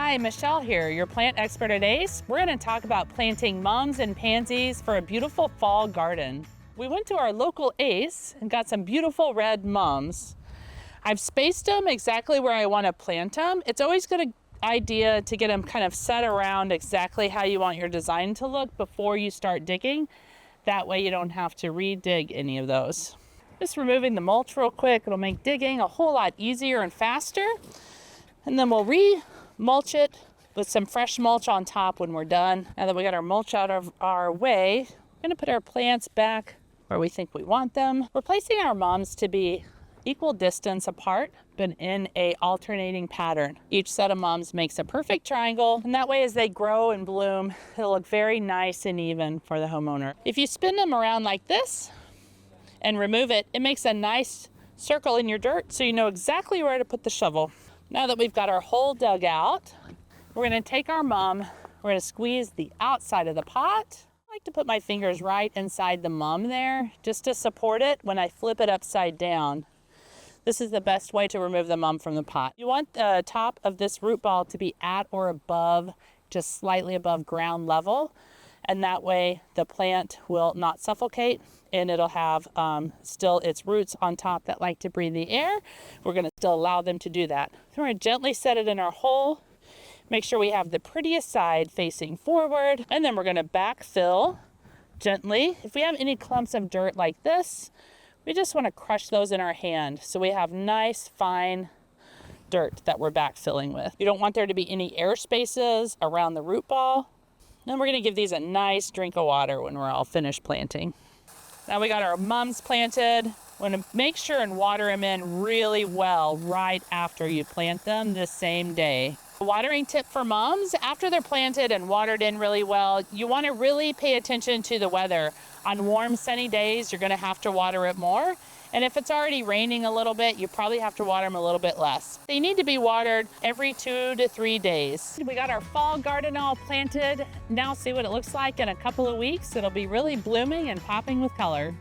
Hi, Michelle here, your plant expert at ACE. We're going to talk about planting mums and pansies for a beautiful fall garden. We went to our local ACE and got some beautiful red mums. I've spaced them exactly where I want to plant them. It's always a good idea to get them kind of set around exactly how you want your design to look before you start digging. That way you don't have to re-dig any of those. Just removing the mulch real quick, it'll make digging a whole lot easier and faster. And then we'll re-mulch it with some fresh mulch on top when we're done. Now that we got our mulch out of our way, we're gonna put our plants back where we think we want them. We're placing our mums to be equal distance apart, but in a alternating pattern. Each set of mums makes a perfect triangle, and that way as they grow and bloom, it'll look very nice and even for the homeowner. If you spin them around like this and remove it, it makes a nice circle in your dirt so you know exactly where to put the shovel. Now that we've got our hole dug out, we're gonna take our mum, we're gonna squeeze the outside of the pot. I like to put my fingers right inside the mum there, just to support it when I flip it upside down. This is the best way to remove the mum from the pot. You want the top of this root ball to be at or above, just slightly above ground level, and that way the plant will not suffocate and it'll have still its roots on top that like to breathe the air. We're gonna still allow them to do that. So we're gonna gently set it in our hole, make sure we have the prettiest side facing forward, and then we're gonna backfill gently. If we have any clumps of dirt like this, we just wanna crush those in our hand so we have nice, fine dirt that we're backfilling with. You don't want there to be any air spaces around the root ball. Then we're gonna give these a nice drink of water when we're all finished planting. Now we got our mums planted. We're gonna make sure and water them in really well right after you plant them the same day. A watering tip for mums, after they're planted and watered in really well, you wanna really pay attention to the weather. On warm, sunny days, you're gonna have to water it more. And if it's already raining a little bit, you probably have to water them a little bit less. They need to be watered every 2 to 3 days. We got our fall garden all planted. Now see what it looks like in a couple of weeks. It'll be really blooming and popping with color.